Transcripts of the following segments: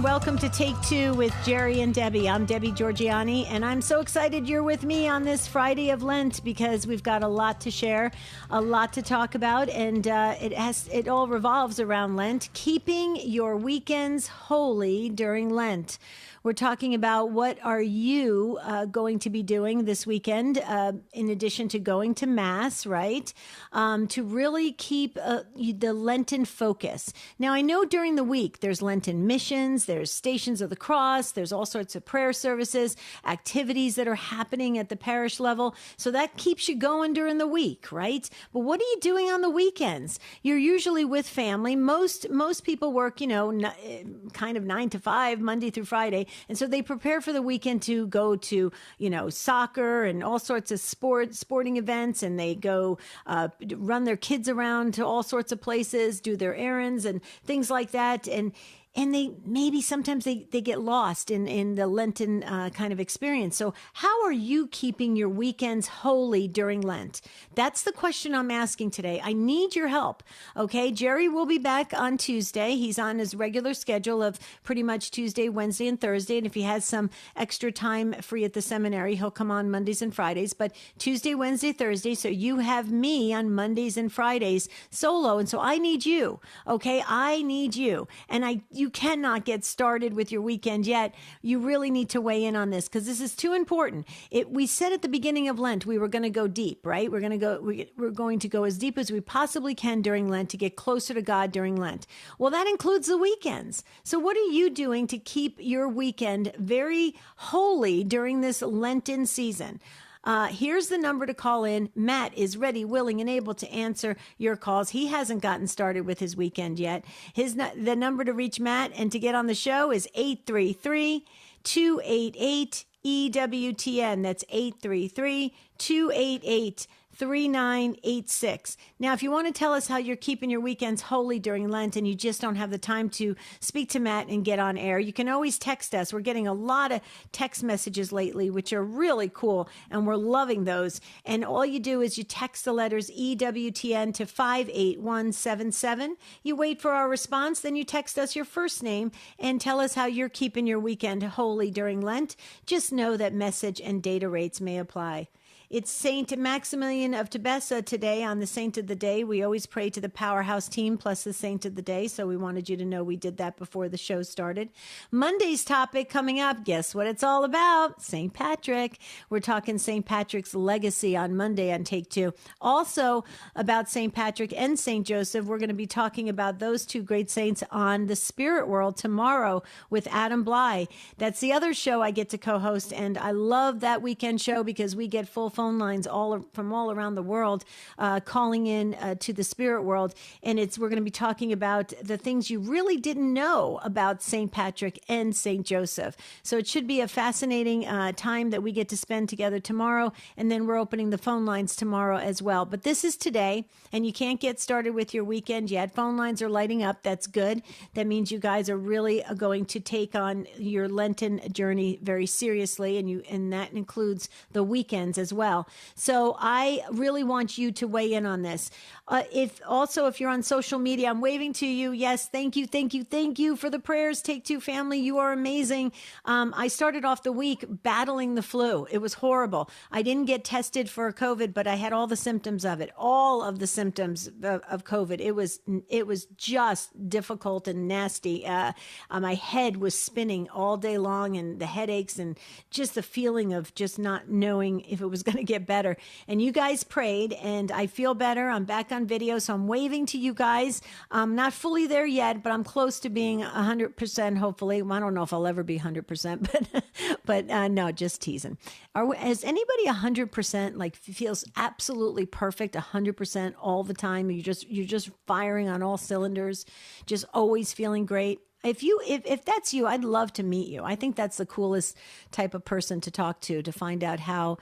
everyone. Welcome to Take Two with Jerry and Debbie. I'm Debbie Georgiani, and I'm so excited you're with me on this Friday of Lent because we've got a lot to share, a lot to talk about, and it all revolves around Lent, keeping your weekends holy during Lent. We're talking about what are you going to be doing this weekend, in addition to going to Mass, right? To really keep the Lenten focus. Now, I know during the week there's Lenten missions, there's Stations of the Cross, there's all sorts of prayer services, activities that are happening at the parish level. So that keeps you going during the week, right? But what are you doing on the weekends? You're usually with family. Most people work, kind of 9 to 5, Monday through Friday. And so they prepare for the weekend to go to, soccer and all sorts of sporting events. And they go run their kids around to all sorts of places, do their errands and things like that. And they maybe sometimes they get lost in the Lenten kind of experience. So how are you keeping your weekends holy during Lent? That's the question I'm asking today. I need your help. Okay. Jerry will be back on Tuesday. He's on his regular schedule of pretty much Tuesday, Wednesday, and Thursday. And if he has some extra time free at the seminary, he'll come on Mondays and Fridays. But Tuesday, Wednesday, Thursday. So you have me on Mondays and Fridays solo. And so I need you. Okay. I need you. And you cannot get started with your weekend yet. You really need to weigh in on this because this is too important. We said at the beginning of Lent, we were going to go deep, right? We're going to go as deep as we possibly can during Lent to get closer to God during Lent. Well, that includes the weekends. So what are you doing to keep your weekend very holy during this Lenten season? Here's the number to call in. Matt is ready, willing, and able to answer your calls. He hasn't gotten started with his weekend yet. The number to reach Matt and to get on the show is 833-288-EWTN. That's 833-288-3986. Now, if you want to tell us how you're keeping your weekends holy during Lent and you just don't have the time to speak to Matt and get on air, you can always text us. We're getting a lot of text messages lately, which are really cool, and we're loving those. And all you do is you text the letters EWTN to 58177. You wait for our response, then you text us your first name and tell us how you're keeping your weekend holy during Lent. Just know that message and data rates may apply. It's Saint Maximilian of Tebessa today on the Saint of the Day. We always pray to the Powerhouse team plus the Saint of the Day, so we wanted you to know we did that before the show started. Monday's topic coming up, guess what it's all about? St. Patrick. We're talking St. Patrick's legacy on Monday on Take Two. Also about St. Patrick and St. Joseph, we're going to be talking about those two great saints on the Spirit World tomorrow with Adam Bly. That's the other show I get to co-host, and I love that weekend show because we get full phone lines from all around the world calling in to the Spirit World. And we're going to be talking about the things you really didn't know about St. Patrick and St. Joseph. So it should be a fascinating time that we get to spend together tomorrow. And then we're opening the phone lines tomorrow as well. But this is today, and you can't get started with your weekend yet. Phone lines are lighting up. That's good. That means you guys are really going to take on your Lenten journey very seriously. And that includes the weekends as well. So I really want you to weigh in on this. If you're on social media, I'm waving to you. Yes, thank you for the prayers. Take Two family, you are amazing. I started off the week battling the flu. It was horrible. I didn't get tested for COVID, but I had all the symptoms of it, all of the symptoms of COVID. It was just difficult and nasty. My head was spinning all day long, and the headaches and just the feeling of just not knowing if it was going to get better. And you guys prayed, and I feel better. I'm back on video, so I'm waving to you guys. I'm not fully there yet, but I'm close to being 100%, hopefully. I don't know if I'll ever be 100%, but no, just teasing. Is anybody 100%, like feels absolutely perfect 100% all the time? You're just firing on all cylinders, just always feeling great? If that's you, I'd love to meet you. I think that's the coolest type of person to talk to find out how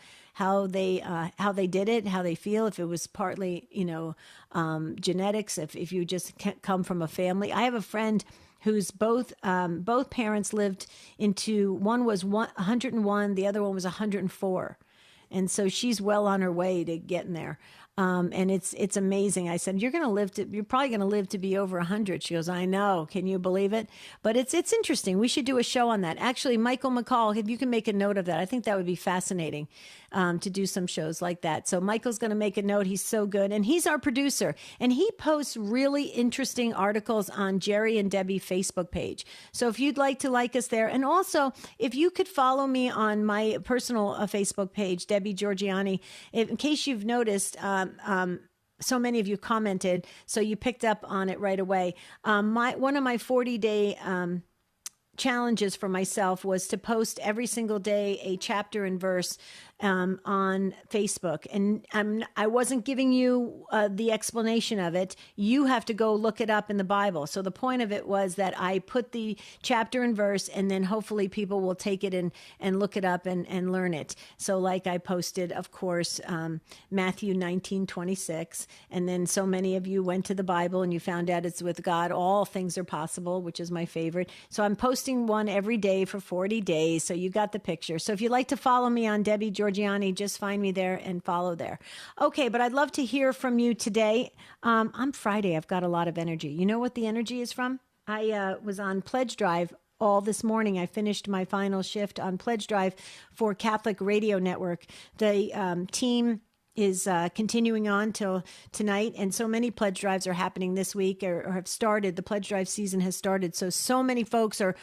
they did it, how they feel, if it was partly, genetics, if you just come from a family. I have a friend whose both parents lived one was 101, the other one was 104. And so she's well on her way to getting there. And it's amazing. I said, you're probably going to live to be over 100. She goes, I know. Can you believe it? But it's interesting. We should do a show on that. Actually, Michael McCall, if you can make a note of that, I think that would be fascinating to do some shows like that. So Michael's going to make a note. He's so good. And he's our producer. And he posts really interesting articles on Jerry and Debbie Facebook page. So if you'd like to like us there, and also if you could follow me on my personal Facebook page, Debbie Georgiani, in case you've noticed, so many of you commented, so you picked up on it right away. One of my 40-day challenges for myself was to post every single day a chapter and verse on Facebook. And I wasn't giving you the explanation of it. You have to go look it up in the Bible. So the point of it was that I put the chapter and verse, and then hopefully people will take it and look it up and learn it. So like I posted, of course, Matthew 19:26. And then so many of you went to the Bible and you found out it's with God. All things are possible, which is my favorite. So I'm posting one every day for 40 days. So you got the picture. So if you'd like to follow me on Debbie Georgiani, just find me there and follow there. Okay, but I'd love to hear from you today. I'm Friday. I've got a lot of energy. You know what the energy is from? I was on Pledge Drive all this morning. I finished my final shift on Pledge Drive for Catholic Radio Network. The team is continuing on till tonight, and so many pledge drives are happening this week or have started. The pledge drive season has started, so many folks are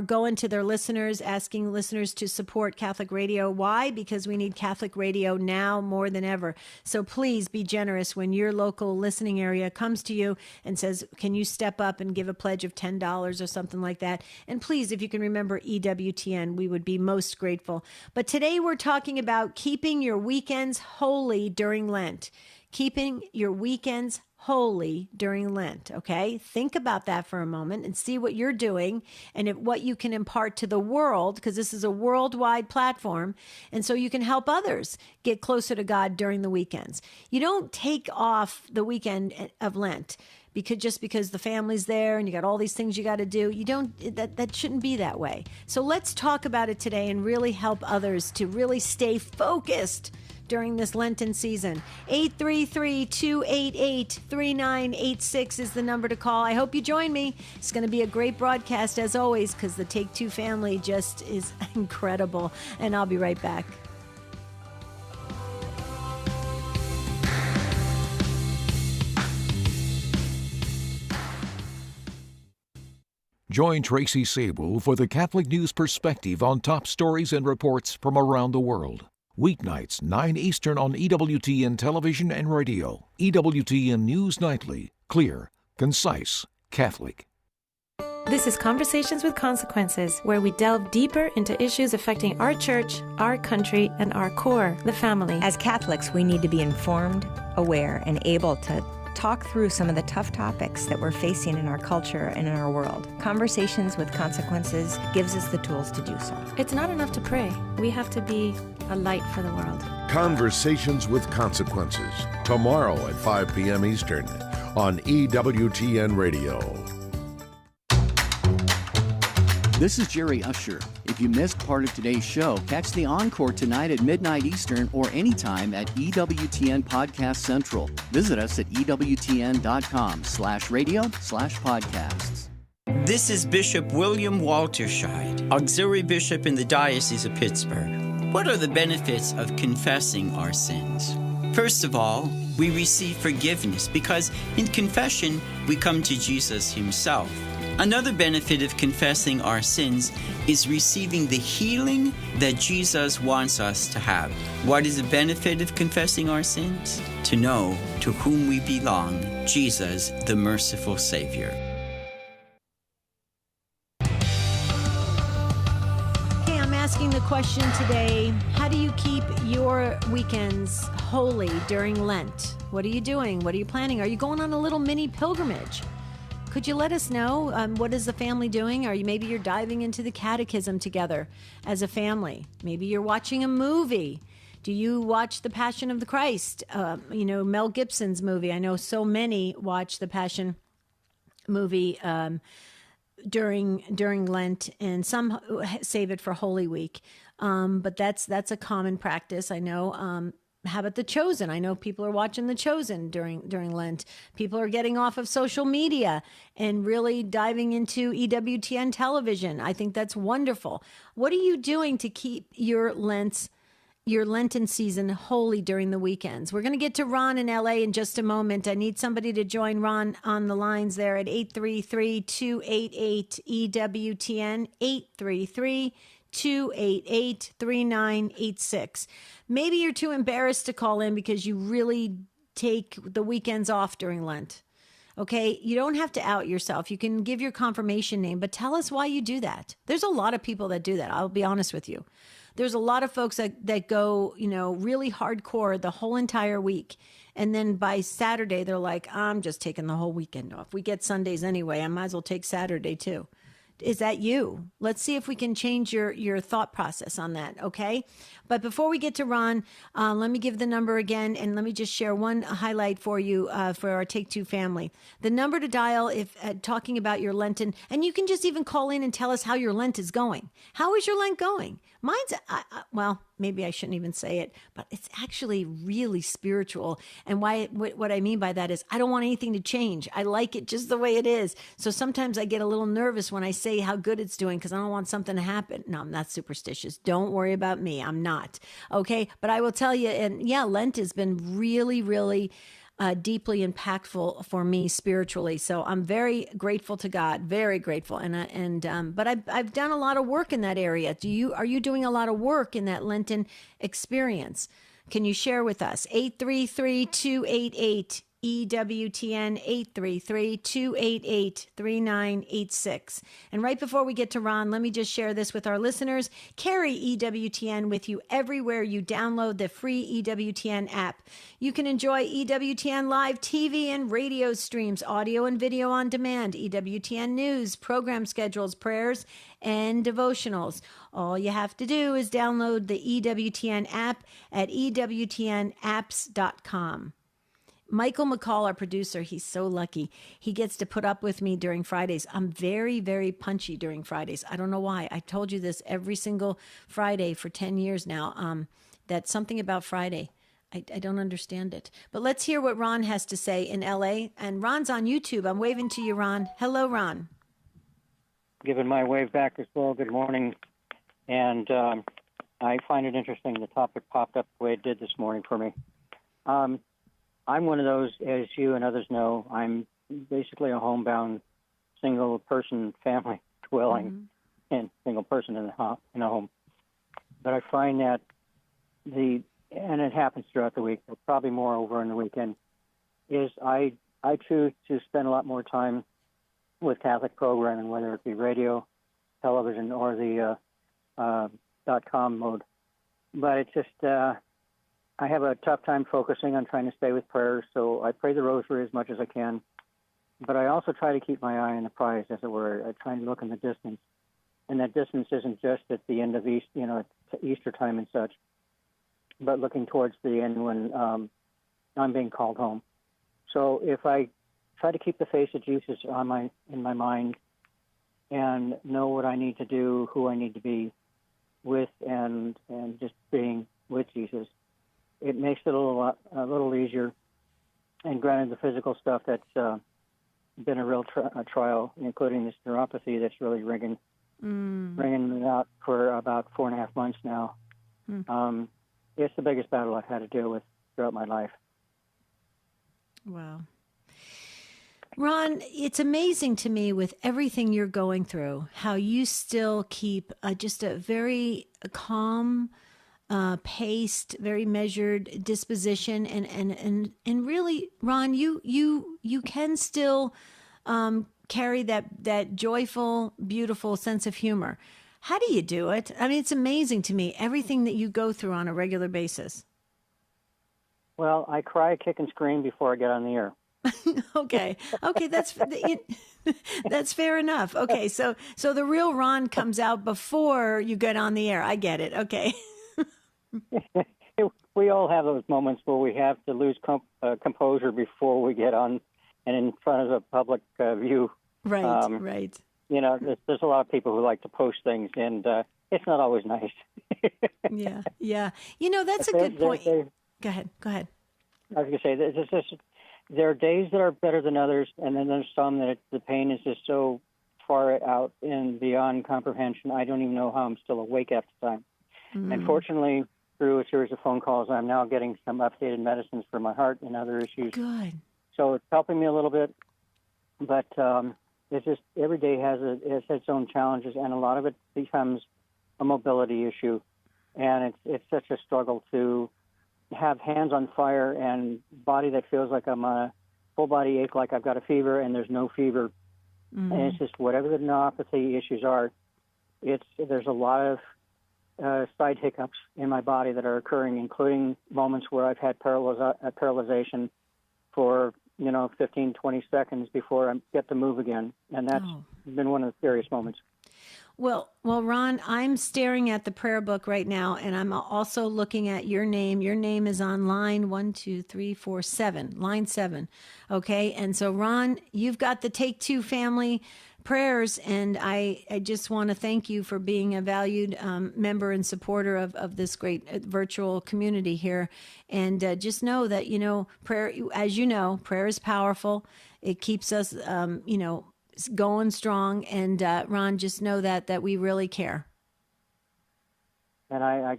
going to their listeners, asking listeners to support Catholic radio. Why? Because we need Catholic radio now more than ever. So please be generous when your local listening area comes to you and says, can you step up and give a pledge of $10 or something like that? And please, if you can remember EWTN, we would be most grateful. But today we're talking about keeping your weekends holy during Lent. Keeping your weekends holy during Lent, okay? Think about that for a moment and see what you're doing and what you can impart to the world, because this is a worldwide platform, and so you can help others get closer to God during the weekends. You don't take off the weekend of Lent because the family's there and you got all these things you got to do. You don't, that shouldn't be that way. So let's talk about it today and really help others to really stay focused during this Lenten season. 833-288-3986 is the number to call. I hope you join me. It's going to be a great broadcast as always, because the Take Two family just is incredible. And I'll be right back. Join Tracy Sable for the Catholic News Perspective on top stories and reports from around the world. Weeknights, 9 Eastern on EWTN Television and Radio. EWTN News Nightly. Clear, concise, Catholic. This is Conversations with Consequences, where we delve deeper into issues affecting our church, our country, and our core, the family. As Catholics, we need to be informed, aware, and able to talk through some of the tough topics that we're facing in our culture and in our world. Conversations with Consequences gives us the tools to do so. It's not enough to pray. We have to be a light for the world. Conversations with Consequences, tomorrow at 5 p.m. Eastern on EWTN Radio. This is Jerry Usher. If you missed part of today's show, catch the encore tonight at midnight Eastern or anytime at EWTN Podcast Central. Visit us at EWTN.com/radio/podcasts. This is Bishop William Walterscheid, Auxiliary Bishop in the Diocese of Pittsburgh. What are the benefits of confessing our sins? First of all, we receive forgiveness because in confession, we come to Jesus himself. Another benefit of confessing our sins is receiving the healing that Jesus wants us to have. What is the benefit of confessing our sins? To know to whom we belong, Jesus, the merciful Savior. Hey, I'm asking the question today, how do you keep your weekends holy during Lent? What are you doing? What are you planning? Are you going on a little mini pilgrimage? Could you let us know what is the family doing? Maybe you're diving into the catechism together as a family. Maybe you're watching a movie. Do you watch The Passion of the Christ? Mel Gibson's movie. I know so many watch The Passion movie during Lent, and some save it for Holy Week. But that's a common practice. I know how about The Chosen? I know people are watching The Chosen during Lent. People are getting off of social media and really diving into EWTN television. I think that's wonderful. What are you doing to keep your Lenten season holy during the weekends? We're going to get to Ron in LA in just a moment. I need somebody to join Ron on the lines there at 833-288-EWTN, 833-288-3986. Maybe you're too embarrassed to call in because you really take the weekends off during Lent. Okay, you don't have to out yourself. You can give your confirmation name, but tell us why you do that. There's a lot of people that do that. I'll be honest with you. There's a lot of folks that go, really hardcore the whole entire week. And then by Saturday, they're like, I'm just taking the whole weekend off. We get Sundays anyway. I might as well take Saturday too. Is that you? Let's see if we can change your thought process on that, okay? But before we get to Ron, let me give the number again, and let me just share one highlight for you for our Take Two family. The number to dial if talking about your Lenten, and you can just even call in and tell us how your Lent is going. How is your Lent going? Mine's, well, maybe I shouldn't even say it, but it's actually really spiritual. And what I mean by that is I don't want anything to change. I like it just the way it is. So sometimes I get a little nervous when I say how good it's doing because I don't want something to happen. No, I'm not superstitious. Don't worry about me. I'm not. Okay. But I will tell you, and yeah, Lent has been really, really deeply impactful for me spiritually. So I'm very grateful to God, very grateful. But I've done a lot of work in that area. Are you doing a lot of work in that Lenten experience? Can you share with us? 833-288 EWTN, 833-288-3986. And right before we get to Ron, let me just share this with our listeners. Carry EWTN with you everywhere you download the free EWTN app. You can enjoy EWTN live TV and radio streams, audio and video on demand, EWTN news, program schedules, prayers, and devotionals. All you have to do is download the EWTN app at EWTNapps.com. Michael McCall, our producer, he's so lucky. He gets to put up with me during Fridays. I'm very, very punchy during Fridays. I don't know why. I told you this every single Friday for 10 years now. That's something about Friday. I don't understand it. But let's hear what Ron has to say in LA. And Ron's on YouTube. I'm waving to you, Ron. Hello, Ron. Giving my wave back as well. Good morning. And I find it interesting the topic popped up the way it did this morning for me. I'm one of those, as you and others know, I'm basically a homebound single-person family dwelling and single person in a home. But I find that and it happens throughout the week, but probably more over on the weekend, is I choose to spend a lot more time with Catholic programming, whether it be radio, television, or the .com mode. But it's just... I have a tough time focusing on trying to stay with prayers, so I pray the rosary as much as I can. But I also try to keep my eye on the prize, as it were. I try and look in the distance. And that distance isn't just at the end of Easter time and such, but looking towards the end when I'm being called home. So if I try to keep the face of Jesus in my mind and know what I need to do, who I need to be with, and just being with Jesus, it makes it a little easier. And granted, the physical stuff that's been a real trial, including this neuropathy that's really ringing me out for about 4.5 months now. It's the biggest battle I've had to deal with throughout my life. Wow. Ron, it's amazing to me with everything you're going through, how you still keep just a very calm, paced, very measured disposition, and really, Ron, you can still carry that joyful, beautiful sense of humor. How do you do it? I mean, it's amazing to me, everything that you go through on a regular basis. Well, I cry, kick, and scream before I get on the air. Okay, that's fair enough. Okay, so the real Ron comes out before you get on the air. I get it. Okay. We all have those moments where we have to lose composure before we get on and in front of the public view. Right, right. You know, there's a lot of people who like to post things, and it's not always nice. Yeah. You know, that's a good point. Go Go ahead. I was going to say, there are days that are better than others, and then there's some that the pain is just so far out and beyond comprehension. I don't even know how I'm still awake at the time. And fortunately, through a series of phone calls, I'm now getting some updated medicines for my heart and other issues. Good. So it's helping me a little bit, but it's just every day has its own challenges, and a lot of it becomes a mobility issue, and it's such a struggle to have hands on fire and body that feels like I'm on a full body ache, like I've got a fever, and there's no fever, and it's just whatever the neuropathy issues are. There's a lot of side hiccups in my body that are occurring, including moments where I've had paralyzation for 15, 20 seconds before I get to move again, and that's been one of the scariest moments. Well, Ron, I'm staring at the prayer book right now, and I'm also looking at your name. Your name is on line 7, line 7. Okay. And so, Ron, you've got the Take Two family prayers, and I just want to thank you for being a valued member and supporter of this great virtual community here. And just know that, prayer, as you know, prayer is powerful. It keeps us, going strong. And Ron, just know that we really care. And I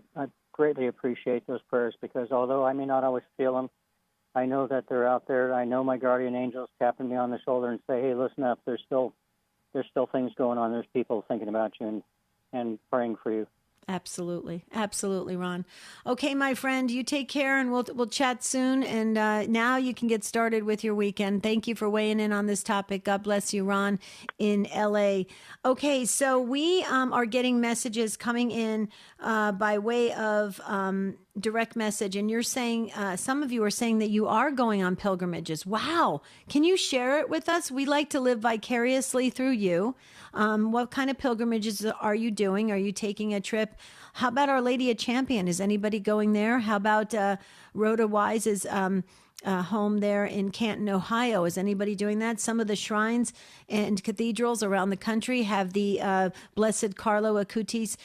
greatly appreciate those prayers, because although I may not always feel them, I know that they're out there. I know my guardian angels tapping me on the shoulder and say, hey, listen up, there's still things going on. There's people thinking about you and praying for you. Absolutely. Absolutely, Ron. Okay, my friend, you take care, and we'll chat soon. And now you can get started with your weekend. Thank you for weighing in on this topic. God bless you, Ron, in L.A. Okay, so we are getting messages coming in by way of direct message. And you're saying, some of you are saying that you are going on pilgrimages. Wow. Can you share it with us? We like to live vicariously through you. What kind of pilgrimages are you doing? Are you taking a trip? How about Our Lady of Champion? Is anybody going there? How about Rhoda Wise's home there in Canton, Ohio? Is anybody doing that? Some of the shrines and cathedrals around the country have the Blessed Carlo Acutis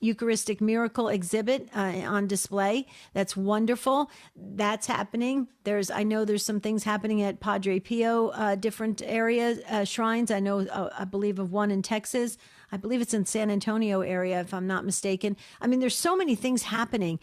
Eucharistic miracle exhibit on display. That's wonderful. That's happening. I know there's some things happening at Padre Pio, different areas, shrines. I know, I believe of one in Texas. I believe it's in San Antonio area, if I'm not mistaken. I mean, there's so many things happening.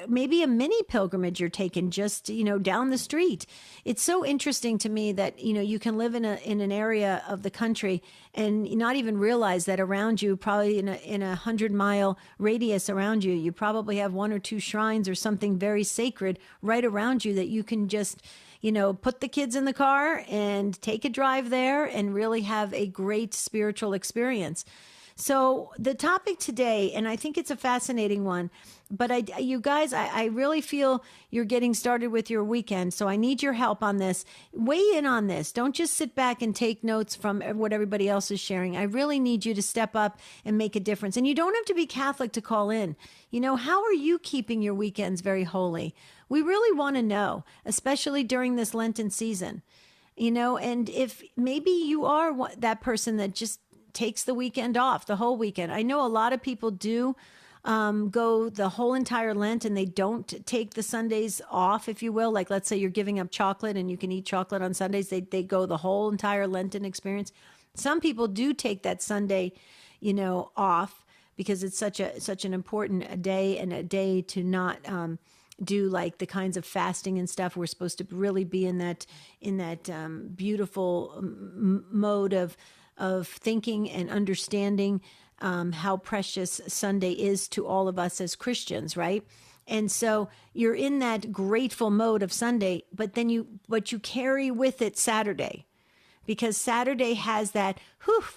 Maybe a mini pilgrimage you're taking just, down the street. It's so interesting to me that, you can live in an area of the country and not even realize that around you, probably in a 100-mile radius around you, you probably have one or two shrines or something very sacred right around you that you can just, put the kids in the car and take a drive there and really have a great spiritual experience. So the topic today, and I think it's a fascinating one, but you guys, I really feel you're getting started with your weekend. So I need your help on this. Weigh in on this. Don't just sit back and take notes from what everybody else is sharing. I really need you to step up and make a difference. And you don't have to be Catholic to call in. How are you keeping your weekends very holy? We really want to know, especially during this Lenten season. And if maybe you are that person that just takes the weekend off, the whole weekend. I know a lot of people do go the whole entire Lent and they don't take the Sundays off, if you will. Like, let's say you're giving up chocolate and you can eat chocolate on Sundays. They go the whole entire Lenten experience. Some people do take that Sunday, off because it's such an important day, and a day to not do like the kinds of fasting and stuff. We're supposed to really be in that beautiful mode of thinking and understanding how precious Sunday is to all of us as Christians, right? And so you're in that grateful mode of Sunday, but you carry with it Saturday, because Saturday has that,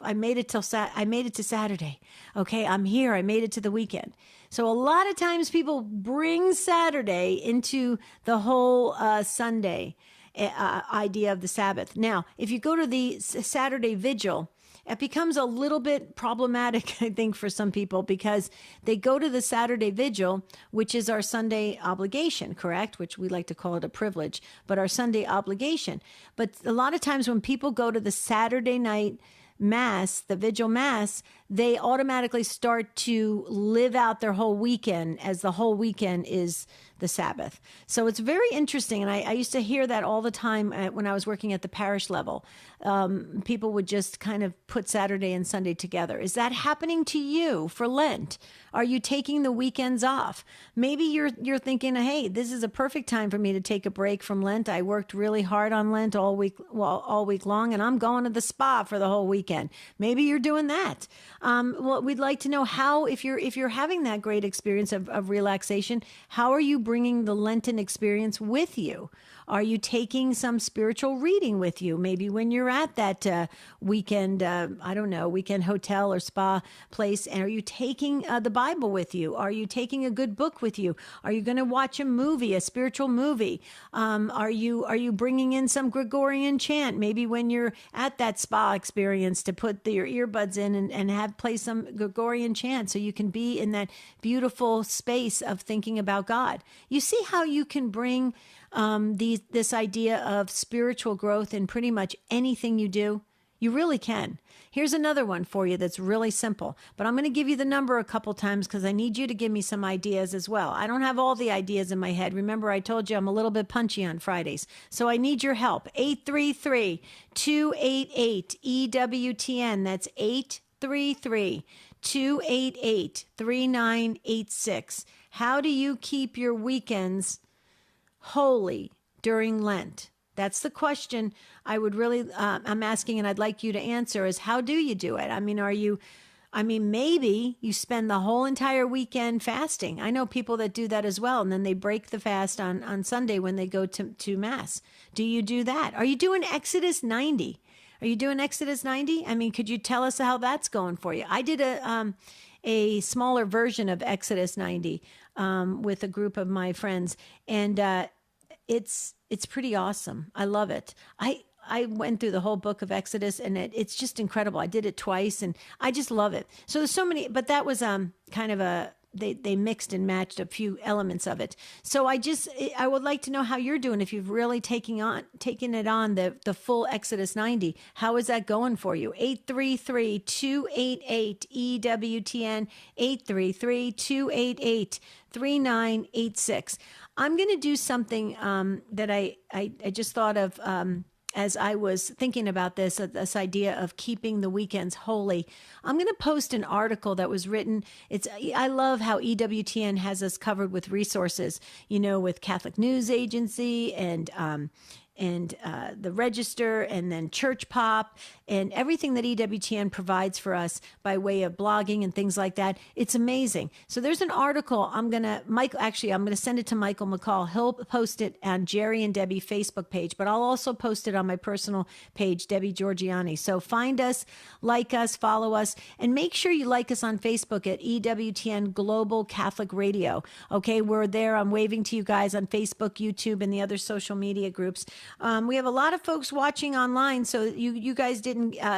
I made it to Saturday. Okay, I'm here. I made it to the weekend. So a lot of times people bring Saturday into the whole Sunday idea of the Sabbath. Now, if you go to the Saturday vigil, it becomes a little bit problematic, I think, for some people, because they go to the Saturday vigil, which is our Sunday obligation, correct? Which we like to call it a privilege, but our Sunday obligation. But a lot of times when people go to the Saturday night Mass, the vigil Mass, they automatically start to live out their whole weekend as the whole weekend is the Sabbath. So it's very interesting. And I used to hear that all the time when I was working at the parish level. People would just kind of put Saturday and Sunday together. Is that happening to you for Lent? Are you taking the weekends off? Maybe you're thinking, hey, this is a perfect time for me to take a break from Lent. I worked really hard on Lent all week long, and I'm going to the spa for the whole weekend. Maybe you're doing that. Well, we'd like to know how, if you're having that great experience of relaxation, how are you bringing the Lenten experience with you? Are you taking some spiritual reading with you? Maybe when you're at that weekend, weekend hotel or spa place, and are you taking the Bible with you? Are you taking a good book with you? Are you going to watch a movie, a spiritual movie? Are you bringing in some Gregorian chant? Maybe when you're at that spa experience, to put your earbuds in and have play some Gregorian chant so you can be in that beautiful space of thinking about God. You see how you can bring this idea of spiritual growth in pretty much anything you do? You really can. Here's another one for you that's really simple, but I'm going to give you the number a couple times because I need you to give me some ideas as well. I don't have all the ideas in my head. Remember, I told you I'm a little bit punchy on Fridays, so I need your help. 833-288-EWTN. That's 833-288-3986. How do you keep your weekends holy during Lent? That's the question I would really, I'm asking, and I'd like you to answer, is how do you do it? Maybe you spend the whole entire weekend fasting. I know people that do that as well, and then they break the fast on Sunday when they go to Mass. Do you do that? Are you doing Exodus 90? Are you doing Exodus 90? Could you tell us how that's going for you? I did a smaller version of Exodus 90 with a group of my friends, and it's pretty awesome. I love it. I went through the whole book of Exodus, and it's just incredible. I did it twice, and I just love it. So there's so many, but that was kind of they mixed and matched a few elements of it. So I would like to know how you're doing, if you've really taken it on the full Exodus 90. How is that going for you? 833-288-EWTN, 833-288-3986. I'm going to do something that I just thought of as I was thinking about this idea of keeping the weekends holy. I'm going to post an article that was written. I love how EWTN has us covered with resources, with Catholic News Agency and the Register, and then Church Pop, and everything that EWTN provides for us by way of blogging and things like that. It's amazing. So there's an article I'm going to send it to Michael McCall. He'll post it on Jerry and Debbie Facebook page, but I'll also post it on my personal page, Debbie Georgiani. So find us, like us, follow us, and make sure you like us on Facebook at EWTN Global Catholic Radio. Okay, we're there. I'm waving to you guys on Facebook, YouTube, and the other social media groups. We have a lot of folks watching online, so you guys didn't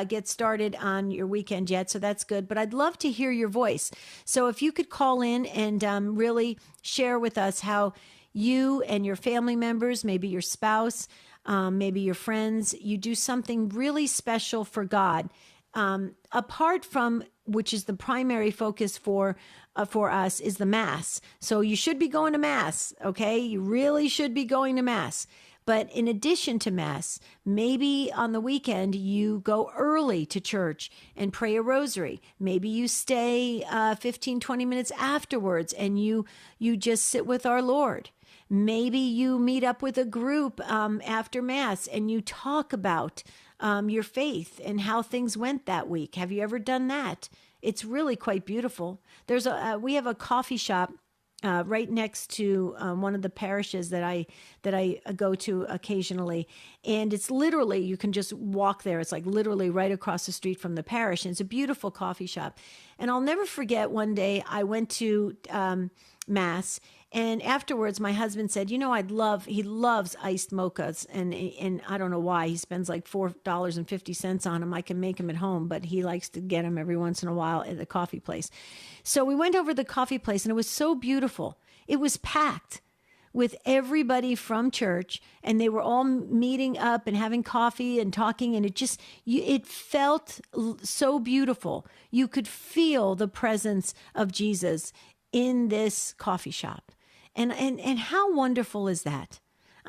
get started on your weekend yet, so that's good. But I'd love to hear your voice. So if you could call in and really share with us how you and your family members, maybe your spouse, maybe your friends, you do something really special for God, apart from, which is the primary focus for us, is the Mass. So you should be going to Mass, okay? You really should be going to Mass. But in addition to Mass, maybe on the weekend you go early to church and pray a rosary. Maybe you stay 15, 20 minutes afterwards and you just sit with our Lord. Maybe you meet up with a group after Mass and you talk about your faith and how things went that week. Have you ever done that? It's really quite beautiful. We have a coffee shop right next to one of the parishes that I go to occasionally. And it's literally, you can just walk there. It's like literally right across the street from the parish. And it's a beautiful coffee shop. And I'll never forget, one day I went to Mass, and afterwards my husband said, he loves iced mochas. And I don't know why. He spends like $4.50 on them. I can make them at home, but he likes to get them every once in a while at the coffee place. So we went over to the coffee place, and it was so beautiful. It was packed. with everybody from church, and they were all meeting up and having coffee and talking, and it felt so beautiful. You could feel the presence of Jesus in this coffee shop. And how wonderful is that?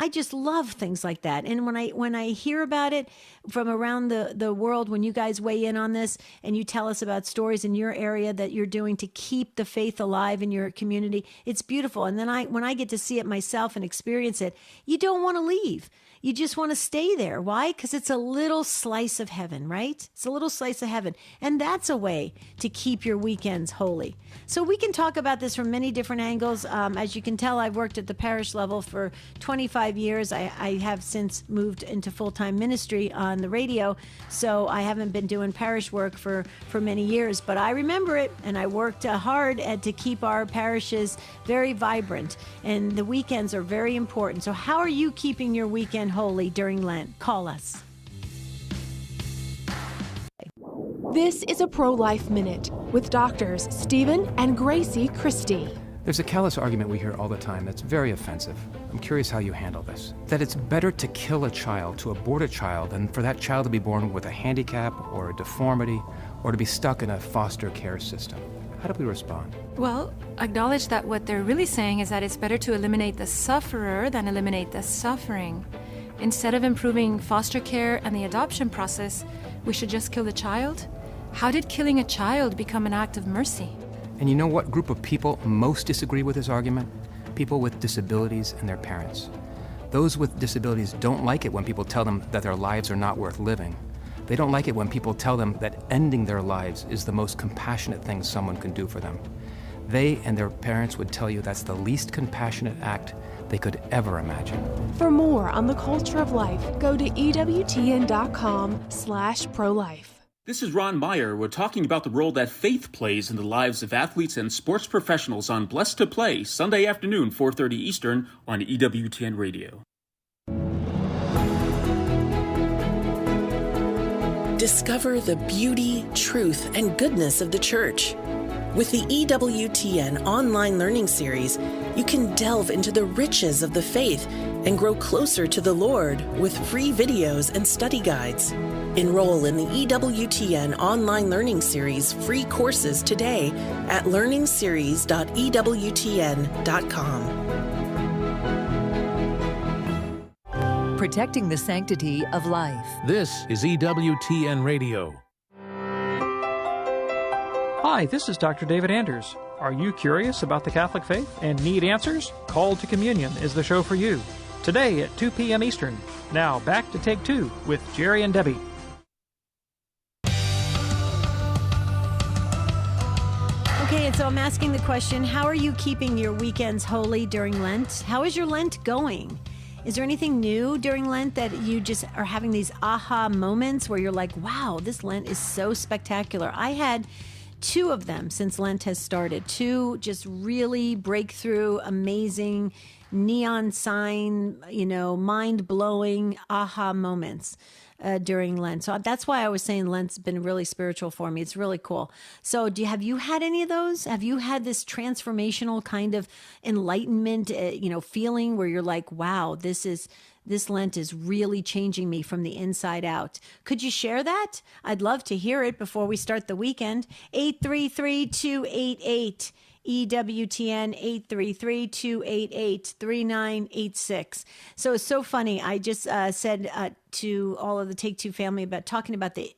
I just love things like that. And when I hear about it from around the world, when you guys weigh in on this and you tell us about stories in your area that you're doing to keep the faith alive in your community, it's beautiful. And then when I get to see it myself and experience it, you don't want to leave. You just want to stay there. Why? Because it's a little slice of heaven, right? It's a little slice of heaven. And that's a way to keep your weekends holy. So we can talk about this from many different angles. As you can tell, I've worked at the parish level for 25 years. I have since moved into full-time ministry on the radio, so I haven't been doing parish work for many years. But I remember it, and I worked hard to keep our parishes very vibrant. And the weekends are very important. So how are you keeping your weekend holy during Lent? Call us. This is a Pro-Life Minute with doctors Stephen and Gracie Christie. There's a callous argument we hear all the time that's very offensive. I'm curious how you handle this. That it's better to kill a child, to abort a child, than for that child to be born with a handicap or a deformity or to be stuck in a foster care system. How do we respond? Well, acknowledge that what they're really saying is that it's better to eliminate the sufferer than eliminate the suffering. Instead of improving foster care and the adoption process, we should just kill the child? How did killing a child become an act of mercy? And you know what group of people most disagree with this argument? People with disabilities and their parents. Those with disabilities don't like it when people tell them that their lives are not worth living. They don't like it when people tell them that ending their lives is the most compassionate thing someone can do for them. They and their parents would tell you that's the least compassionate act they could ever imagine. For more on the culture of life, go to EWTN.com/pro-life. This is Ron Meyer. We're talking about the role that faith plays in the lives of athletes and sports professionals on Blessed to Play, Sunday afternoon, 4:30 Eastern on EWTN Radio. Discover the beauty, truth, and goodness of the Church. With the EWTN online learning series, you can delve into the riches of the faith and grow closer to the Lord with free videos and study guides. Enroll in the EWTN online learning series free courses today at learningseries.ewtn.com. Protecting the sanctity of life. This is EWTN Radio. Hi, this is Dr. David Anders. Are you curious about the Catholic faith and need answers? Call to Communion is the show for you. Today at 2 p.m. Eastern. Now back to Take Two with Jerry and Debbie. Okay, and so I'm asking the question, how are you keeping your weekends holy during Lent? How is your Lent going? Is there anything new during Lent that you just are having these aha moments where you're like, wow, this Lent is so spectacular? I had 2 of them since Lent has started. 2 just really breakthrough, amazing, neon sign, mind-blowing aha moments during Lent. So that's why I was saying Lent's been really spiritual for me. It's really cool. So have you had any of those? Have you had this transformational kind of enlightenment, feeling where you're like, wow, this Lent is really changing me from the inside out? Could you share that? I'd love to hear it before we start the weekend. 833-288 EWTN 833-288-3986. So it's so funny. I just said to all of the Take Two family about talking about the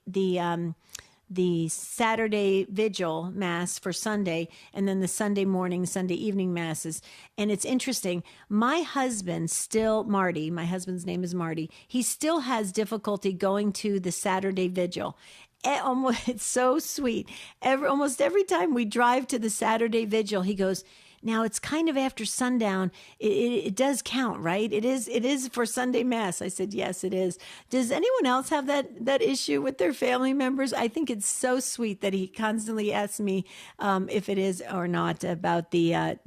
Saturday vigil mass for Sunday, and then the Sunday morning, Sunday evening masses. And it's interesting. My husband still, Marty, my husband's name is Marty, he still has difficulty going to the Saturday vigil. It's so sweet. Almost every time we drive to the Saturday vigil, he goes, now it's kind of after sundown. It does count, right? It is for Sunday Mass. I said, yes, it is. Does anyone else have that issue with their family members? I think it's so sweet that he constantly asks me if it is or not about the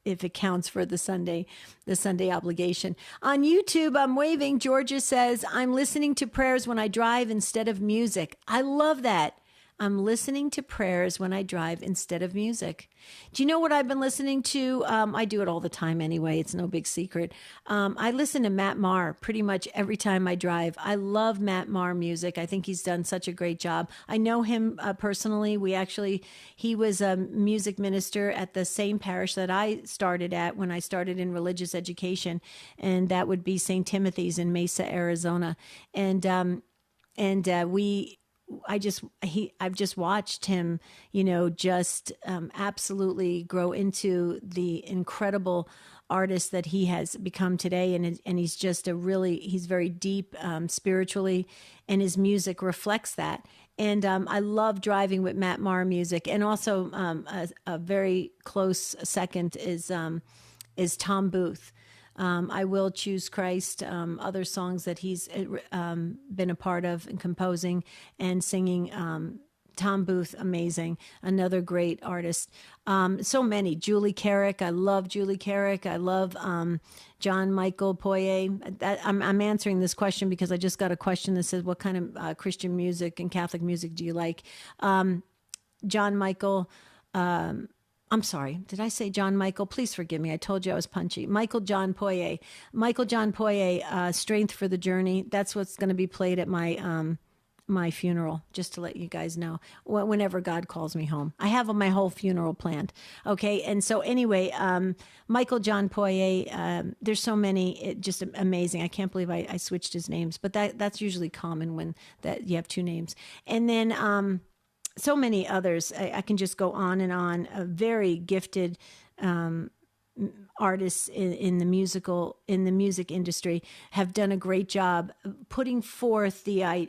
if it counts for the Sunday obligation. On YouTube, I'm waving. Georgia says, I'm listening to prayers when I drive instead of music. I love that. I'm listening to prayers when I drive instead of music. Do you know what I've been listening to? I do it all the time anyway. It's no big secret. I listen to Matt Maher pretty much every time I drive. I love Matt Maher music. I think he's done such a great job. I know him personally. He was a music minister at the same parish that I started at when I started in religious education, and that would be St. Timothy's in Mesa, Arizona. I've just watched him, just absolutely grow into the incredible artist that he has become today. And he's just he's very deep spiritually, and his music reflects that. And I love driving with Matt Maher music. And also a very close second is Tom Booth. I Will Choose Christ, other songs that he's been a part of and composing and singing. Tom Booth, amazing. Another great artist. So many. Julie Carrick. I love Julie Carrick. I love John Michael Poyer. I'm answering this question because I just got a question that says, what kind of Christian music and Catholic music do you like? John Michael... I'm sorry. Did I say John Michael? Please forgive me. I told you I was punchy. Michael John Poyer, Strength for the Journey. That's what's going to be played at my funeral, just to let you guys know, whenever God calls me home. I have my whole funeral planned. Okay. And so anyway, Michael John Poyer, there's so many, just amazing. I can't believe I switched his names, but that's usually common when that you have two names. And then, so many others. I can just go on and on. A very gifted artists in the music industry have done a great job putting forth the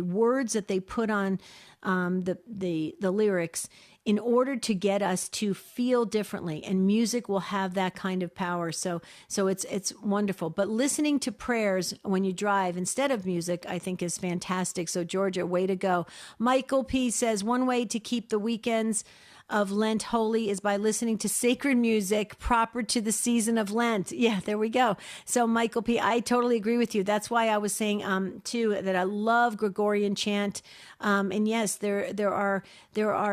words that they put on the lyrics in order to get us to feel differently, and music will have that kind of power. So it's wonderful. But listening to prayers when you drive instead of music, I think, is fantastic. So Georgia, way to go. Michael P. says, one way to keep the weekends of Lent holy is by listening to sacred music proper to the season of Lent. Yeah, there we go. So Michael P., I totally agree with you. That's why I was saying too that I love Gregorian chant. And yes, there are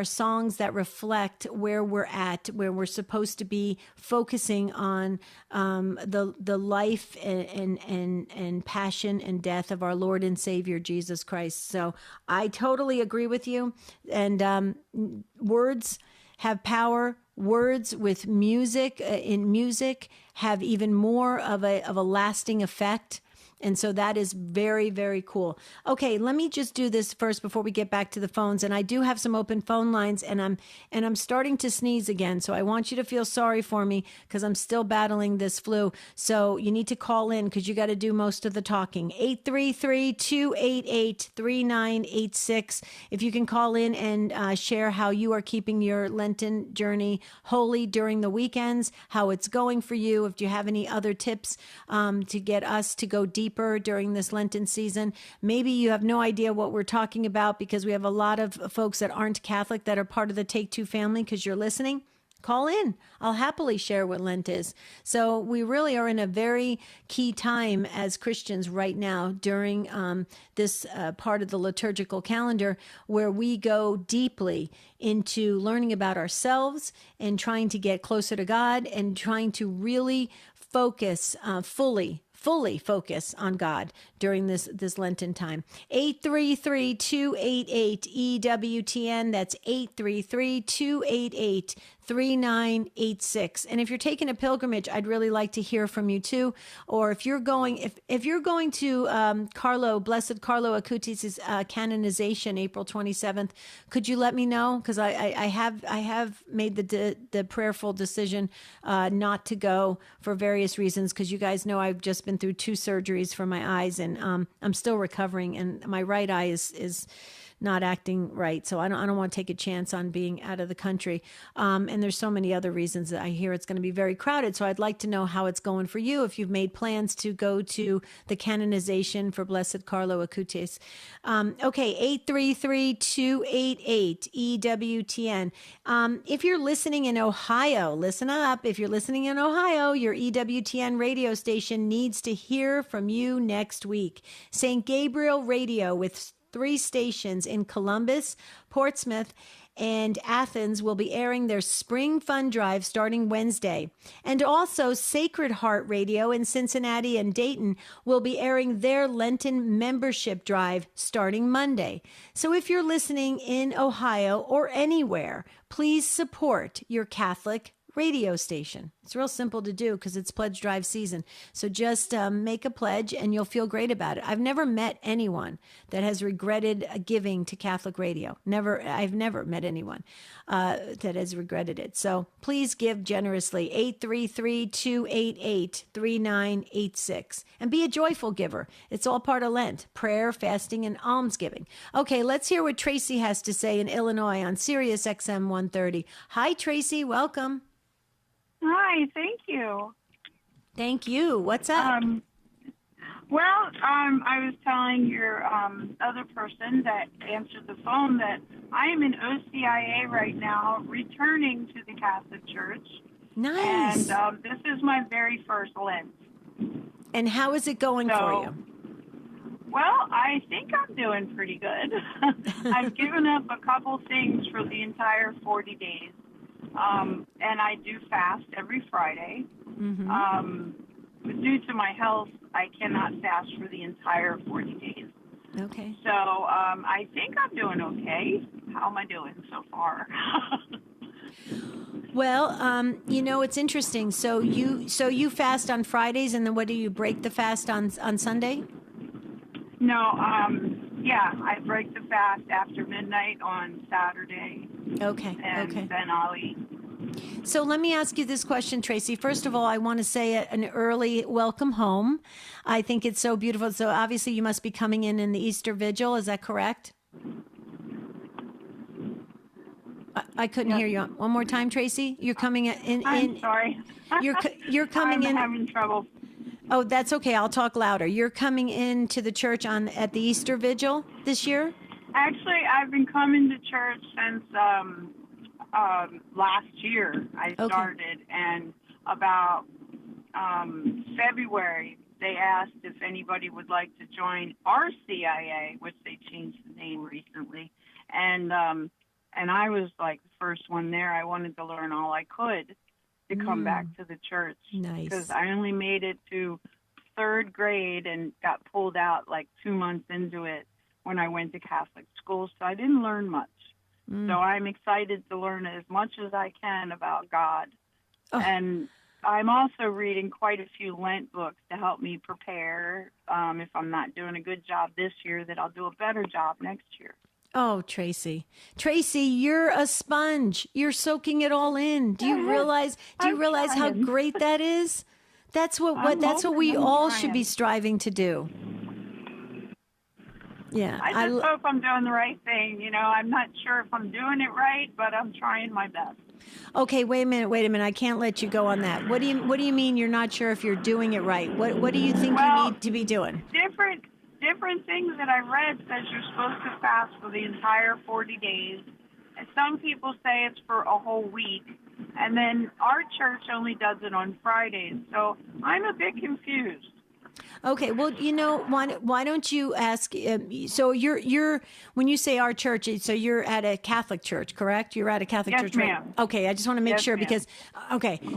songs that reflect where we're at, where we're supposed to be focusing on the life and passion and death of our Lord and Savior Jesus Christ. So I totally agree with you. And words have power. Words with music in music have even more of a lasting effect. And so that is very, very cool. Okay, let me just do this first before we get back to the phones. And I do have some open phone lines, and I'm starting to sneeze again. So I want you to feel sorry for me because I'm still battling this flu. So you need to call in because you got to do most of the talking. 833-288-3986. If you can call in and share how you are keeping your Lenten journey holy during the weekends, how it's going for you. If you have any other tips to get us to go deeper during this Lenten season. Maybe you have no idea what we're talking about because we have a lot of folks that aren't Catholic that are part of the Take Two family because you're listening. Call in. I'll happily share what Lent is. So we really are in a very key time as Christians right now during this part of the liturgical calendar where we go deeply into learning about ourselves and trying to get closer to God and trying to really focus fully focus on God during this Lenten time. 833-288-EWTN. That's 833-288-3986. And if you're taking a pilgrimage, I'd really like to hear from you too. Or if you're going to Blessed Carlo Acutis' canonization April 27th, could you let me know? Because I have made the prayerful decision not to go for various reasons. Because you guys know I've just been through 2 surgeries for my eyes, and I'm still recovering, and my right eye is not acting right. So I don't want to take a chance on being out of the country. And there's so many other reasons that I hear it's going to be very crowded. So I'd like to know how it's going for you if you've made plans to go to the canonization for Blessed Carlo Acutis. Okay, 833-288-EWTN. If you're listening in Ohio, listen up. If you're listening in Ohio, your EWTN radio station needs to hear from you next week. St. Gabriel Radio with 3 stations in Columbus, Portsmouth, and Athens will be airing their Spring Fun Drive starting Wednesday. And also Sacred Heart Radio in Cincinnati and Dayton will be airing their Lenten membership drive starting Monday. So if you're listening in Ohio or anywhere, please support your Catholic radio station. It's real simple to do because it's pledge drive season. So just make a pledge and you'll feel great about it. I've never met anyone that has regretted giving to Catholic radio. I've never met anyone that has regretted it. So please give generously, 833-288-3986. And be a joyful giver. It's all part of Lent, prayer, fasting, and almsgiving. Okay, let's hear what Tracy has to say in Illinois on Sirius XM 130. Hi, Tracy. Welcome. Hi, thank you. Thank you. What's up? I was telling your other person that answered the phone that I am in OCIA right now, returning to the Catholic Church. Nice. And this is my very first Lent. And how is it going for you? Well, I think I'm doing pretty good. I've given up a couple things for the entire 40 days. And I do fast every Friday. Mm-hmm. Due to my health, I cannot fast for the entire 40 days. Okay. So I think I'm doing okay. How am I doing so far? Well, it's interesting. So you fast on Fridays, and then what do you break the fast on Sunday? No, I break the fast after midnight on Saturday. Okay. And then I'll eat. So let me ask you this question, Tracy. First of all, I want to say an early welcome home. I think it's so beautiful. So obviously you must be coming in the Easter Vigil. Is that correct? I couldn't hear you. One more time, Tracy. You're coming in. I'm sorry. You're coming in. I'm having trouble. Oh, that's okay. I'll talk louder. You're coming into the church at the Easter Vigil this year? Actually, I've been coming to church since last year. I started, and about February, they asked if anybody would like to join our CIA, which they changed the name recently, and I was like the first one there. I wanted to learn all I could to come back to the church. Nice. Because I only made it to 3rd grade and got pulled out like 2 months into it when I went to Catholic school, so I didn't learn much. So I'm excited to learn as much as I can about God. Oh. And I'm also reading quite a few Lent books to help me prepare. If I'm not doing a good job this year, that I'll do a better job next year. Oh, Tracy, you're a sponge. You're soaking it all in. Do you realize how great that is? That's what we all should be striving to do. Yeah. I just hope I'm doing the right thing. I'm not sure if I'm doing it right, but I'm trying my best. Okay, wait a minute. I can't let you go on that. What do you mean you're not sure if you're doing it right? What do you think you need to be doing? Different things that I read says you're supposed to fast for the entire 40 days. And some people say it's for a whole week. And then our church only does it on Fridays. So I'm a bit confused. Okay, well, why don't you ask? So you're when you say our church, so you're at a Catholic church, correct? You're at a Catholic church, right? Ma'am. Okay, I just want to make sure because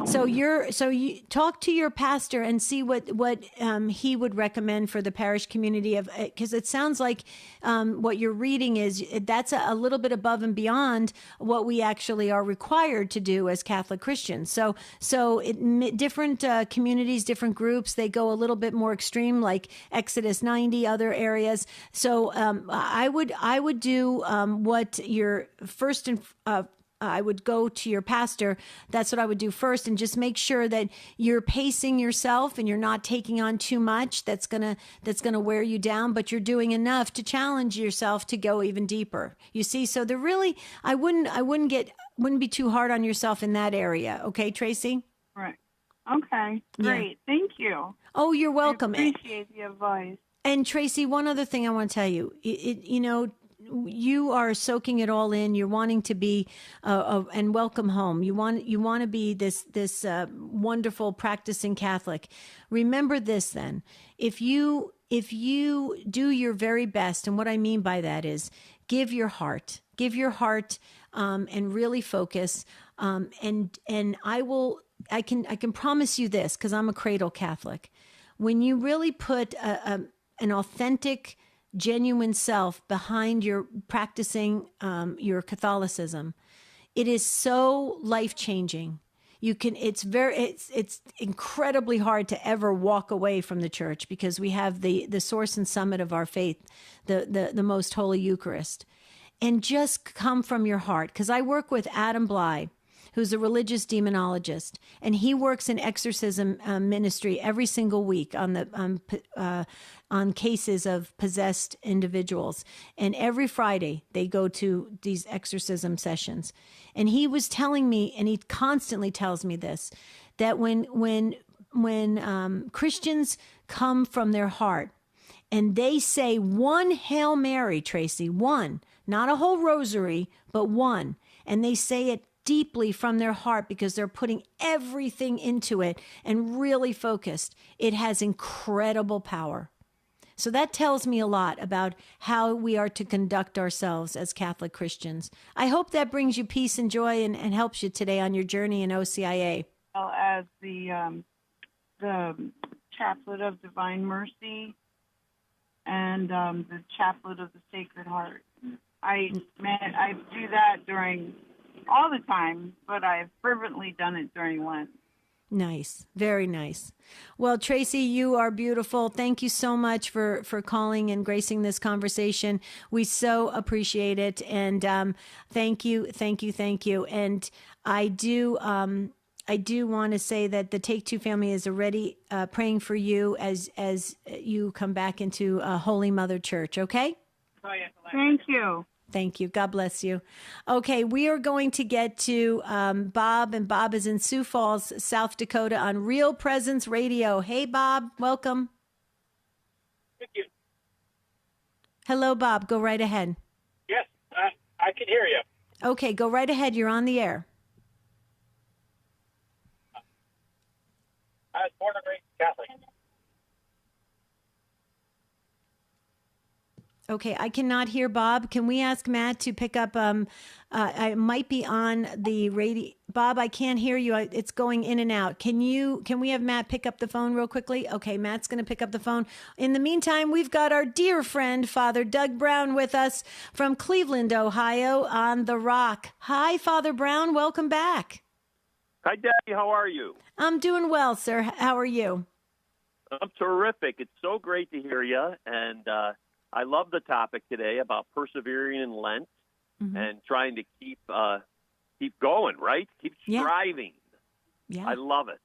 so you talk to your pastor and see what he would recommend for the parish community of, because it sounds like what you're reading is that's a little bit above and beyond what we actually are required to do as Catholic Christians. So different communities, different groups, they go a little bit more extreme, like Exodus 90, other areas. So I would do what your first and I would go to your pastor. That's what I would do first, and just make sure that you're pacing yourself and you're not taking on too much that's gonna wear you down, but you're doing enough to challenge yourself to go even deeper. You see, so they're really I wouldn't be too hard on yourself in that area. Okay, Tracy? Right. Okay. Great. Yeah. Thank you. Oh, you're welcome. I appreciate the advice. And Tracy, one other thing I want to tell you, you are soaking it all in. You're wanting to be and welcome home. You want to be this wonderful practicing Catholic. Remember this then: if you if you do your very best, and what I mean by that is give your heart, and really focus. And I can promise you this, because I'm a cradle Catholic. When you really put an authentic, genuine self behind your practicing your Catholicism, it is so life-changing. It's incredibly hard to ever walk away from the church, because we have the source and summit of our faith, the most holy Eucharist. And just come from your heart. Because I work with Adam Bly, who's a religious demonologist, and he works in exorcism ministry every single week on cases of possessed individuals. And every Friday they go to these exorcism sessions. And he was telling me, and he constantly tells me this, that when Christians come from their heart and they say one Hail Mary, Tracy, one, not a whole rosary, but one, and they say it deeply from their heart because they're putting everything into it and really focused, it has incredible power. So that tells me a lot about how we are to conduct ourselves as Catholic Christians. I hope that brings you peace and joy and helps you today on your journey in OCIA. Well, as the Chaplet of Divine Mercy and the Chaplet of the Sacred Heart. I do that during all the time, but I've fervently done it during Lent. Nice. Very nice. Well, Tracy, you are beautiful. Thank you so much for calling and gracing this conversation. We so appreciate it. And thank you. And I do want to say that the Take Two family is already praying for you as you come back into Holy Mother Church. Okay? Thank you. Thank you. God bless you. Okay, we are going to get to Bob, and Bob is in Sioux Falls, South Dakota on Real Presence Radio. Hey, Bob, welcome. Thank you. Hello, Bob. Go right ahead. Yes, I can hear you. Okay, go right ahead. You're on the air. I was born and raised Catholic. Okay, I cannot hear Bob. Can we ask Matt to pick up? I might be on the radio. Bob, I can't hear you. It's going in and out. Can we have Matt pick up the phone real quickly? Okay, Matt's going to pick up the phone. In the meantime, we've got our dear friend, Father Doug Brown, with us from Cleveland, Ohio, on The Rock. Hi, Father Brown. Welcome back. Hi, Debbie. How are you? I'm doing well, sir. How are you? I'm terrific. It's so great to hear you, and I love the topic today about persevering in Lent and trying to keep going, right? Keep striving. Yeah. I love it.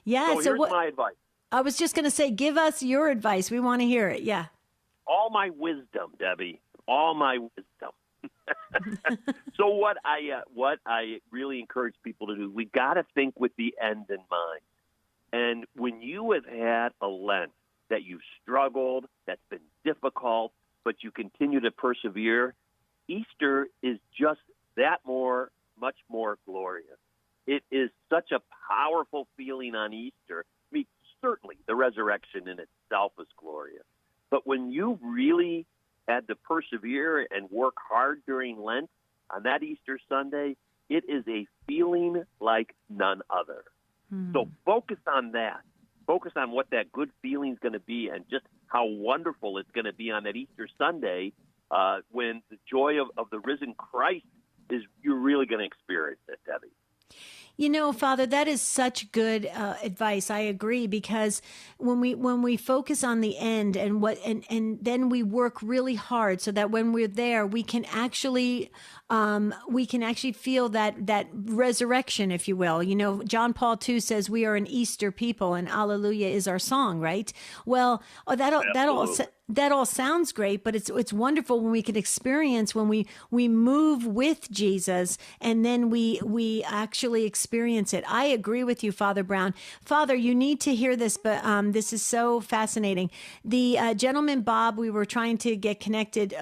Yeah. So here's my advice. I was just going to say, give us your advice. We want to hear it. Yeah. All my wisdom, Debbie. All my wisdom. So what I really encourage people to do, we got to think with the end in mind. And when you have had a Lent that you've struggled, that's been difficult, but you continue to persevere, Easter is just that much more glorious. It is such a powerful feeling on Easter. I mean, certainly the resurrection in itself is glorious. But when you really had to persevere and work hard during Lent, on that Easter Sunday, it is a feeling like none other. So focus on that. Focus on what that good feeling is going to be and just how wonderful it's going to be on that Easter Sunday when the joy of the risen Christ is, you're really going to experience it, Debbie. You know, Father, that is such good advice. I agree, because when we focus on the end and then we work really hard so that when we're there, we can actually feel that resurrection, if you will. You know, John Paul II says we are an Easter people, and Alleluia is our song, right? Well, that all sounds great, but it's wonderful when we can experience, when we move with Jesus and then we actually experience it. I agree with you, Father Brown. Father, you need to hear this, but this is so fascinating. The gentleman, Bob, we were trying to get connected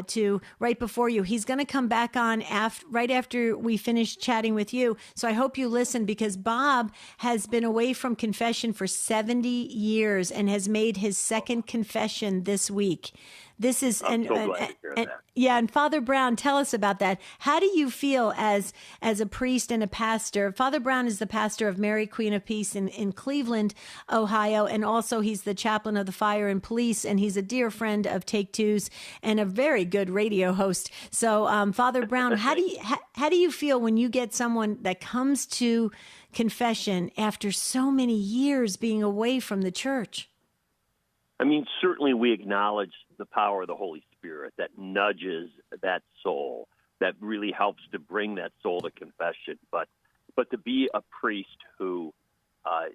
to right before you. He's going to come back on right after we finish chatting with you. So I hope you listen, because Bob has been away from confession for 70 years and has made his second confession this week. This is I'm so glad to hear that. Yeah, and Father Brown, tell us about that. How do you feel as a priest and a pastor? Father Brown is the pastor of Mary Queen of Peace in Cleveland, Ohio, and also he's the chaplain of the Fire and Police, and he's a dear friend of Take Two's and a very good radio host. So, Father Brown, how do you feel when you get someone that comes to confession after so many years being away from the church? I mean, certainly we acknowledge the power of the Holy Spirit that nudges that soul, that really helps to bring that soul to confession. But to be a priest who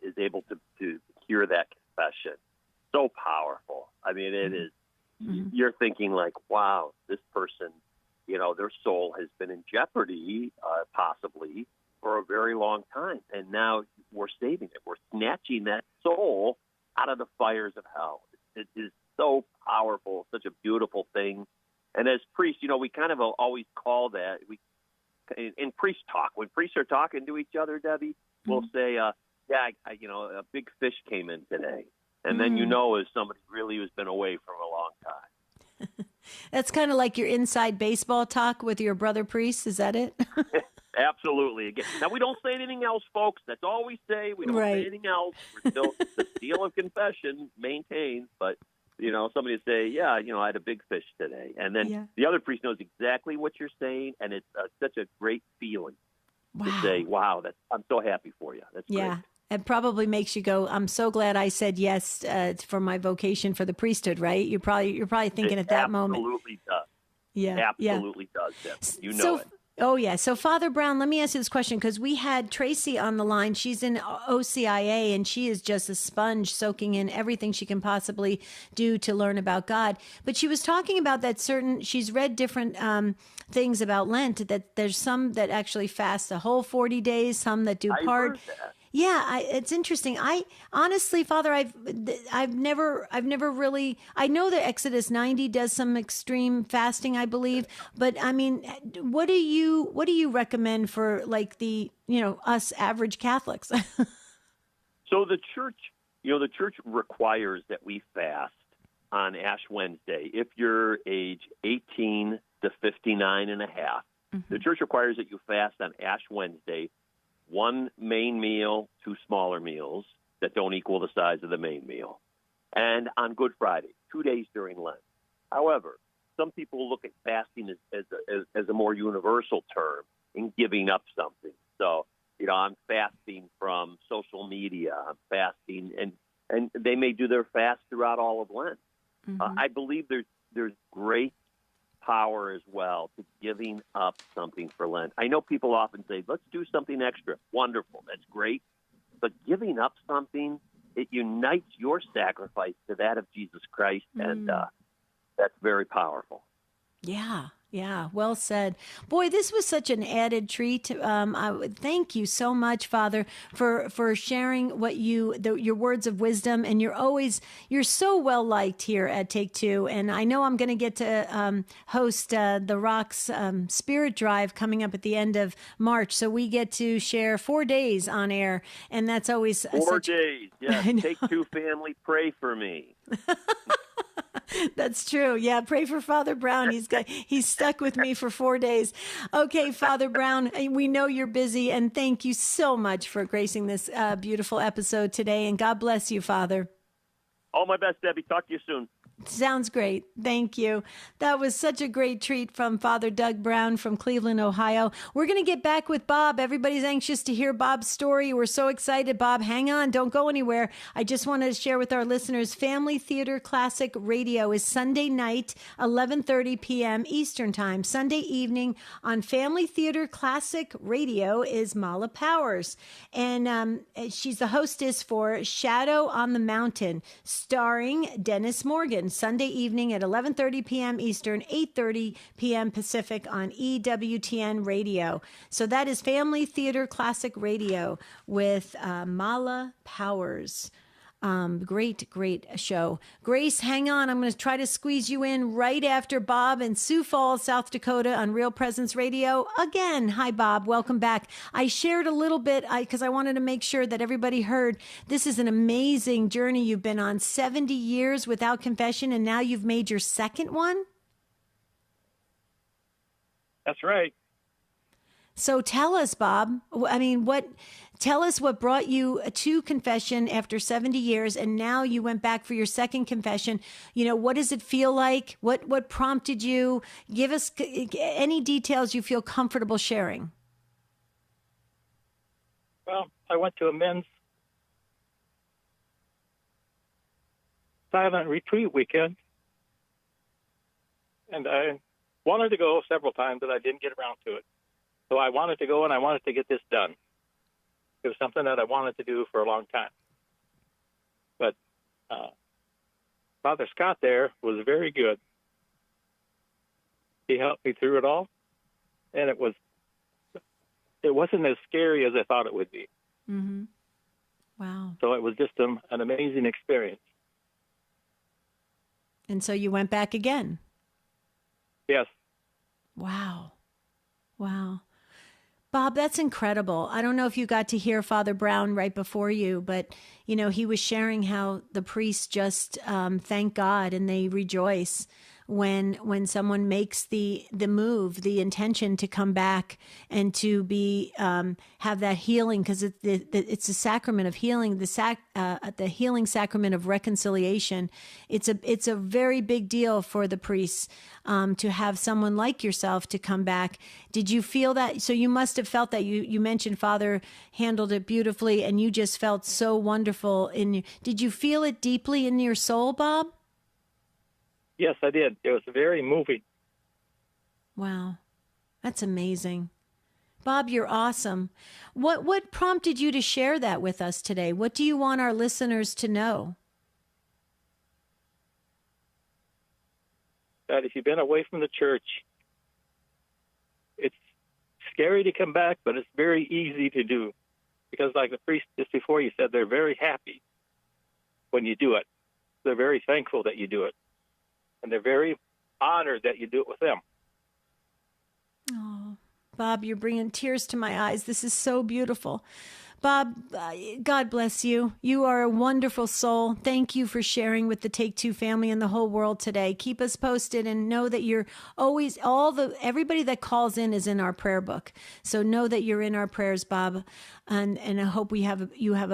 is able to hear that confession, so powerful. I mean, it is. You're thinking like, wow, this person, their soul has been in jeopardy, possibly for a very long time, and now we're saving it. We're snatching that soul out of the fires of hell. It is so powerful, such a beautiful thing. And as priests, we kind of always call that, in priest talk, when priests are talking to each other, Debbie, we'll say, a big fish came in today. And then as somebody really who's been away from a long time. That's kind of like your inside baseball talk with your brother priest. Is that it? Absolutely. Again, now, we don't say anything else, folks. That's all we say. We don't say anything else. We're still the seal of confession maintained. But, somebody would say, I had a big fish today. And then the other priest knows exactly what you're saying, and it's such a great feeling to say, wow, I'm so happy for you. That's great. It probably makes you go, I'm so glad I said yes for my vocation for the priesthood, right? You're probably thinking at that moment. Absolutely does. Yeah. Absolutely does, Debbie. You know so, it. Oh, yeah. So, Father Brown, let me ask you this question, because we had Tracy on the line. She's in OCIA, and she is just a sponge soaking in everything she can possibly do to learn about God. But she was talking about that she's read different things about Lent, that there's some that actually fast a whole 40 days, some that do part. Yeah, it's interesting. I honestly, Father, I've never really. I know that Exodus 90 does some extreme fasting, I believe. But I mean, what do you recommend for like us average Catholics? So the church requires that we fast on Ash Wednesday if you're age 18 to 59 and a half. The church requires that you fast on Ash Wednesday. One main meal, two smaller meals that don't equal the size of the main meal. And on Good Friday, 2 days during Lent. However, some people look at fasting as a more universal term in giving up something. So, I'm fasting from social media. I'm fasting, and they may do their fast throughout all of Lent. I believe there's great power as well to giving up something for Lent. I know people often say, let's do something extra. Wonderful. That's great. But giving up something, it unites your sacrifice to that of Jesus Christ, and that's very powerful. Yeah, well said. Boy, this was such an added treat. I would thank you so much, Father, for sharing your words of wisdom, and you're so well liked here at Take Two. And I know I'm going to get to host the Rocks Spirit Drive coming up at the end of March, so we get to share 4 days on air, and that's always 4 days. Yeah, Take Two family, pray for me. That's true. Yeah, pray for Father Brown. He's stuck with me for 4 days. Okay, Father Brown, we know you're busy, and thank you so much for gracing this beautiful episode today. And God bless you, Father. All my best, Debbie. Talk to you soon. Sounds great. Thank you. That was such a great treat from Father Doug Brown from Cleveland, Ohio. We're going to get back with Bob. Everybody's anxious to hear Bob's story. We're so excited. Bob, hang on. Don't go anywhere. I just wanted to share with our listeners, Family Theater Classic Radio is Sunday night, 11:30 p.m. Eastern Time. Sunday evening on Family Theater Classic Radio is Mala Powers. And she's the hostess for Shadow on the Mountain, starring Dennis Morgan. Sunday evening at 11:30 p.m. Eastern, 8:30 p.m. Pacific on EWTN Radio. So that is Family Theater Classic Radio with Mala Powers. Great show. Grace, hang on. I'm going to try to squeeze you in right after Bob in Sioux Falls, South Dakota on Real Presence Radio. Again, hi, Bob. Welcome back. I shared a little bit because I wanted to make sure that everybody heard this is an amazing journey you've been on. 70 years without confession, and now you've made your second one? That's right. So tell us, Bob, tell us what brought you to confession after 70 years, and now you went back for your second confession. What does it feel like? What prompted you? Give us any details you feel comfortable sharing. Well, I went to a men's silent retreat weekend, and I wanted to go several times, but I didn't get around to it. So I wanted to go, and I wanted to get this done. It was something that I wanted to do for a long time. But Father Scott there was very good. He helped me through it all, and it wasn't as scary as I thought it would be. Mm-hmm. Wow. So it was just an amazing experience. And so you went back again? Yes. Wow. Bob, that's incredible. I don't know if you got to hear Father Brown right before you, but, he was sharing how the priests just thank God and they rejoice when someone makes the move, the intention to come back and to be have that healing, because it's a sacrament of healing, the healing sacrament of reconciliation. It's a very big deal for the priests to have someone like yourself to come back. Did you feel that? So you must have felt that. You mentioned Father handled it beautifully, and you just felt so wonderful. Did you feel it deeply in your soul, Bob? Yes, I did. It was very moving. Wow. That's amazing. Bob, you're awesome. What prompted you to share that with us today? What do you want our listeners to know? That if you've been away from the church, it's scary to come back, but it's very easy to do. Because like the priest just before you said, they're very happy when you do it. They're very thankful that you do it. And they're very honored that you do it with them. Oh, Bob, you're bringing tears to my eyes. This is so beautiful. Bob, God bless you. You are a wonderful soul. Thank you for sharing with the Take Two family and the whole world today. Keep us posted and know that you're always, everybody that calls in is in our prayer book. So know that you're in our prayers, Bob. And I hope you have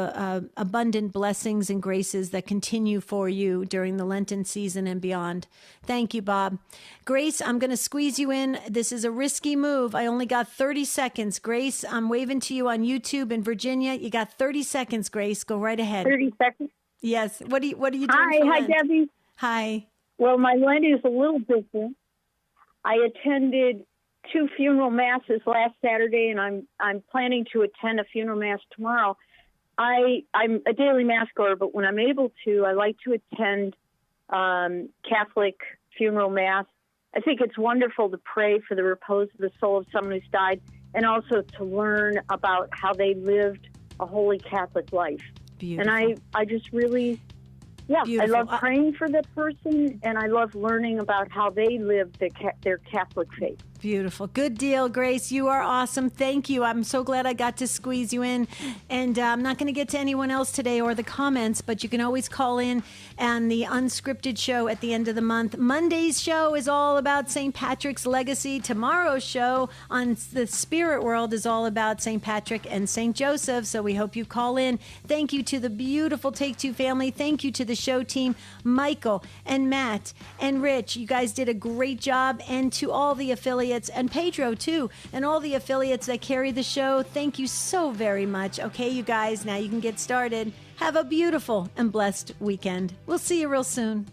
abundant blessings and graces that continue for you during the Lenten season and beyond. Thank you, Bob. Grace, I'm going to squeeze you in. This is a risky move. I only got 30 seconds. Grace, I'm waving to you on YouTube in Virginia. You got 30 seconds, Grace. Go right ahead. 30 seconds? Yes. What are you doing? Hi, Debbie. Hi. Well, my Lent is a little different. I attended 2 funeral masses last Saturday, and I'm planning to attend a funeral mass tomorrow. I'm a daily mass goer, but when I'm able to, I like to attend Catholic funeral mass. I think it's wonderful to pray for the repose of the soul of someone who's died, and also to learn about how they lived a holy Catholic life. Beautiful. And I just really, Beautiful. I love praying for the person, and I love learning about how they lived their Catholic faith. Beautiful. Good deal, Grace. You are awesome. Thank you. I'm so glad I got to squeeze you in. And I'm not going to get to anyone else today or the comments, but you can always call in on the unscripted show at the end of the month. Monday's show is all about St. Patrick's legacy. Tomorrow's show on the spirit world is all about St. Patrick and St. Joseph. So we hope you call in. Thank you to the beautiful Take Two family. Thank you to the show team, Michael and Matt and Rich. You guys did a great job. And to all the affiliates, and Pedro too, and all the affiliates that carry the show. Thank you so very much. Okay, you guys, now you can get started. Have a beautiful and blessed weekend. We'll see you real soon.